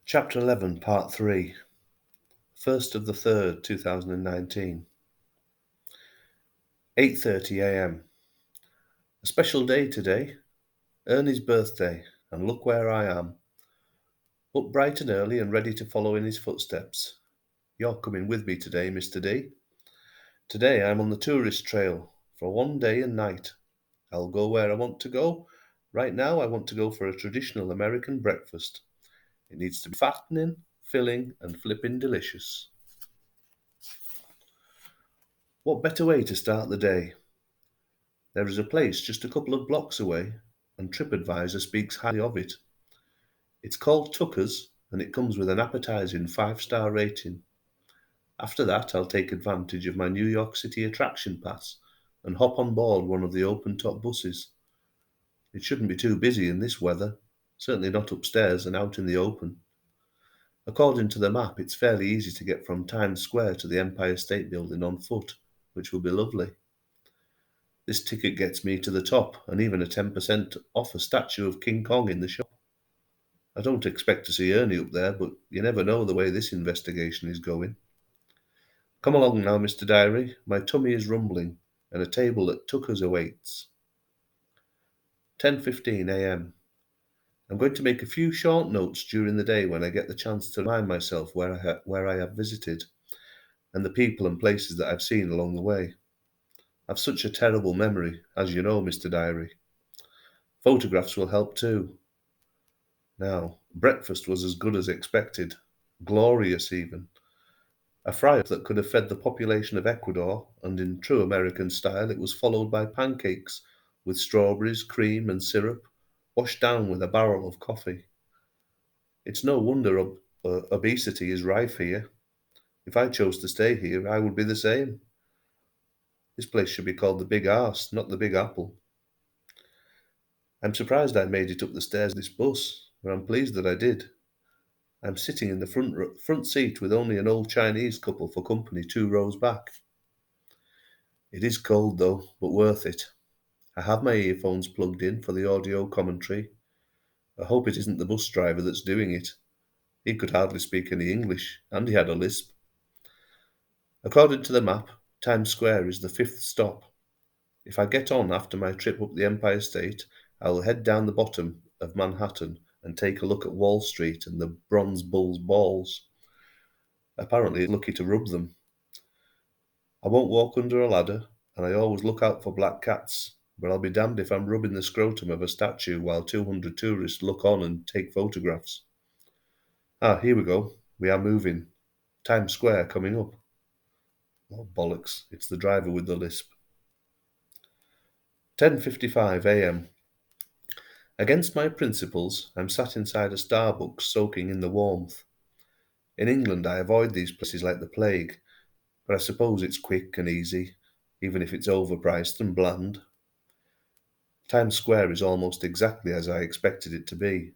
Chapter 11, Part 3, 1st of the 3rd, 2019. 8:30 a.m. A special day today, Ernie's birthday, and look where I am. Up bright and early and ready to follow in his footsteps. You're coming with me today, Mr. D. Today I'm on the tourist trail for one day and night. I'll go where I want to go. Right now I want to go for a traditional American breakfast. It needs to be fattening, filling, and flipping delicious. What better way to start the day? There is a place just a couple of blocks away, and TripAdvisor speaks highly of it. It's called Tucker's, and it comes with an appetizing 5-star rating. After that, I'll take advantage of my New York City attraction pass and hop on board one of the open-top buses. It shouldn't be too busy in this weather, certainly not upstairs and out in the open. According to the map, it's fairly easy to get from Times Square to the Empire State Building on foot, which will be lovely. This ticket gets me to the top and even a 10% off a statue of King Kong in the shop. I don't expect to see Ernie up there, but you never know the way this investigation is going. Come along now, Mr. Diary. My tummy is rumbling, and a table at Tucker's awaits. 10:15 a.m. I'm going to make a few short notes during the day when I get the chance to remind myself where I have visited and the people and places that I've seen along the way. I've such a terrible memory, as you know, Mr. Diary. Photographs will help too. Now, breakfast was as good as expected, glorious even. A fry-up that could have fed the population of Ecuador, and in true American style it was followed by pancakes with strawberries, cream and syrup, washed down with a barrel of coffee. It's no wonder obesity is rife here. If I chose to stay here, I would be the same. This place should be called the Big Arse, not the Big Apple. I'm surprised I made it up the stairs of this bus, but I'm pleased that I did. I'm sitting in the front seat with only an old Chinese couple for company 2 rows back. It is cold though, but worth it. I have my earphones plugged in for the audio commentary. I hope it isn't the bus driver that's doing it. He could hardly speak any English, and he had a lisp. According to the map, Times Square is the 5th stop. If I get on after my trip up the Empire State, I will head down the bottom of Manhattan and take a look at Wall Street and the Bronze Bull's balls. Apparently it's lucky to rub them. I won't walk under a ladder, and I always look out for black cats, but I'll be damned if I'm rubbing the scrotum of a statue while 200 tourists look on and take photographs. Here we go. We are moving. Times Square coming up. Oh, bollocks. It's the driver with the lisp. 10:55 a.m. Against my principles, I'm sat inside a Starbucks soaking in the warmth. In England, I avoid these places like the plague, but I suppose it's quick and easy, even if it's overpriced and bland. Times Square is almost exactly as I expected it to be.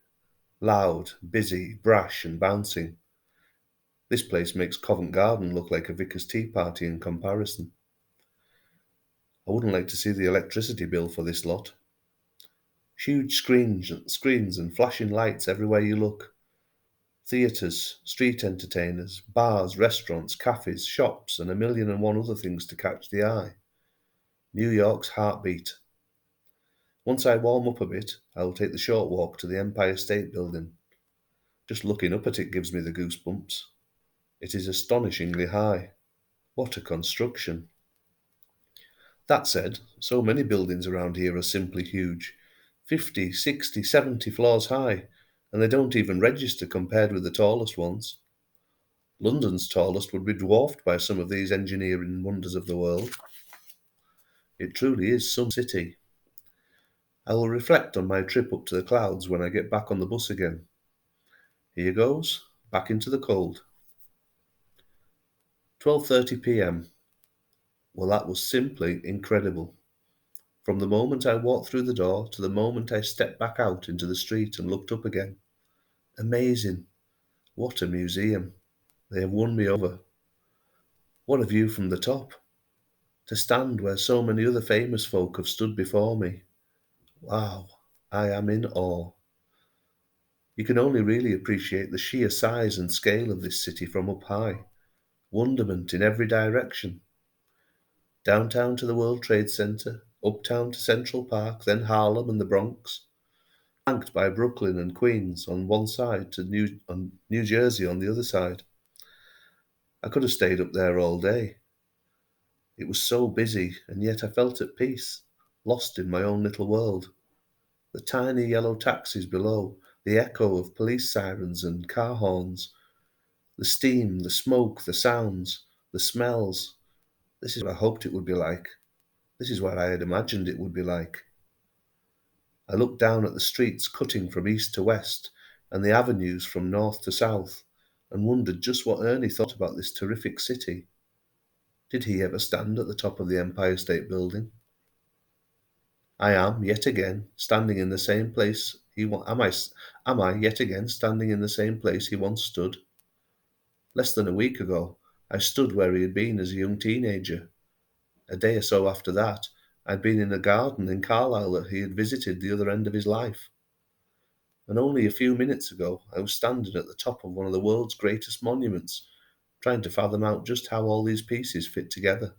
Loud, busy, brash and bouncing. This place makes Covent Garden look like a vicar's tea party in comparison. I wouldn't like to see the electricity bill for this lot. Huge screens and flashing lights everywhere you look. Theatres, street entertainers, bars, restaurants, cafes, shops, and 1,000,001 other things to catch the eye. New York's heartbeat. Once I warm up a bit, I will take the short walk to the Empire State Building. Just looking up at it gives me the goosebumps. It is astonishingly high. What a construction. That said, so many buildings around here are simply huge. 50, 60, 70 floors high, and they don't even register compared with the tallest ones. London's tallest would be dwarfed by some of these engineering wonders of the world. It truly is some city. I will reflect on my trip up to the clouds when I get back on the bus again. Here goes, back into the cold. 12:30 p.m. Well, that was simply incredible. From the moment I walked through the door to the moment I stepped back out into the street and looked up again. Amazing. What a museum. They have won me over. What a view from the top. To stand where so many other famous folk have stood before me. Wow, I am in awe. You can only really appreciate the sheer size and scale of this city from up high. Wonderment in every direction. Downtown to the World Trade Center, uptown to Central Park, then Harlem and the Bronx, flanked by Brooklyn and Queens on one side to New Jersey on the other side. I could have stayed up there all day. It was so busy, and yet I felt at peace, lost in my own little world. The tiny yellow taxis below, the echo of police sirens and car horns, the steam, the smoke, the sounds, the smells. This is what I hoped it would be like. This is what I had imagined it would be like. I looked down at the streets cutting from east to west and the avenues from north to south and wondered just what Ernie thought about this terrific city. Did he ever stand at the top of the Empire State Building? I am yet again standing in the same place am I yet again standing in the same place he once stood? Less than a week ago, I stood where he had been as a young teenager. A day or so after that, I'd been in a garden in Carlisle that he had visited the other end of his life. And only a few minutes ago, I was standing at the top of one of the world's greatest monuments, trying to fathom out just how all these pieces fit together.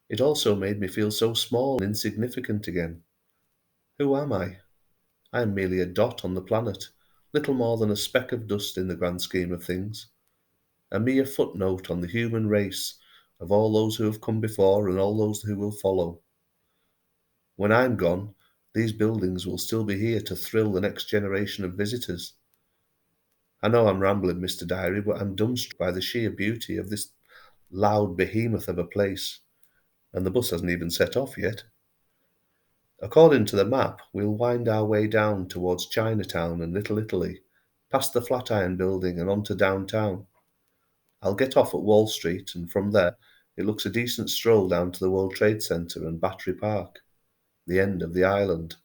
It also made me feel so small and insignificant again. Who am I? I am merely a dot on the planet, little more than a speck of dust in the grand scheme of things, a mere footnote on the human race of all those who have come before and all those who will follow. When I'm gone, these buildings will still be here to thrill the next generation of visitors. I know I'm rambling, Mr. Diary, but I'm dumbstruck by the sheer beauty of this loud behemoth of a place, and the bus hasn't even set off yet. According to the map, we'll wind our way down towards Chinatown and Little Italy, past the Flatiron Building and on to downtown. I'll get off at Wall Street, and from there, it looks a decent stroll down to the World Trade Center and Battery Park, the end of the island,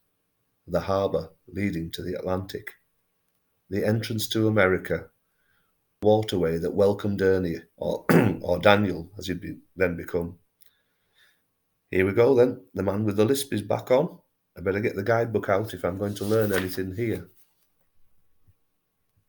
the harbour leading to the Atlantic, the entrance to America, the waterway that welcomed Ernie, or, or Daniel, as he'd then become. Here we go then. The man with the lisp is back on. I better get the guidebook out if I'm going to learn anything here.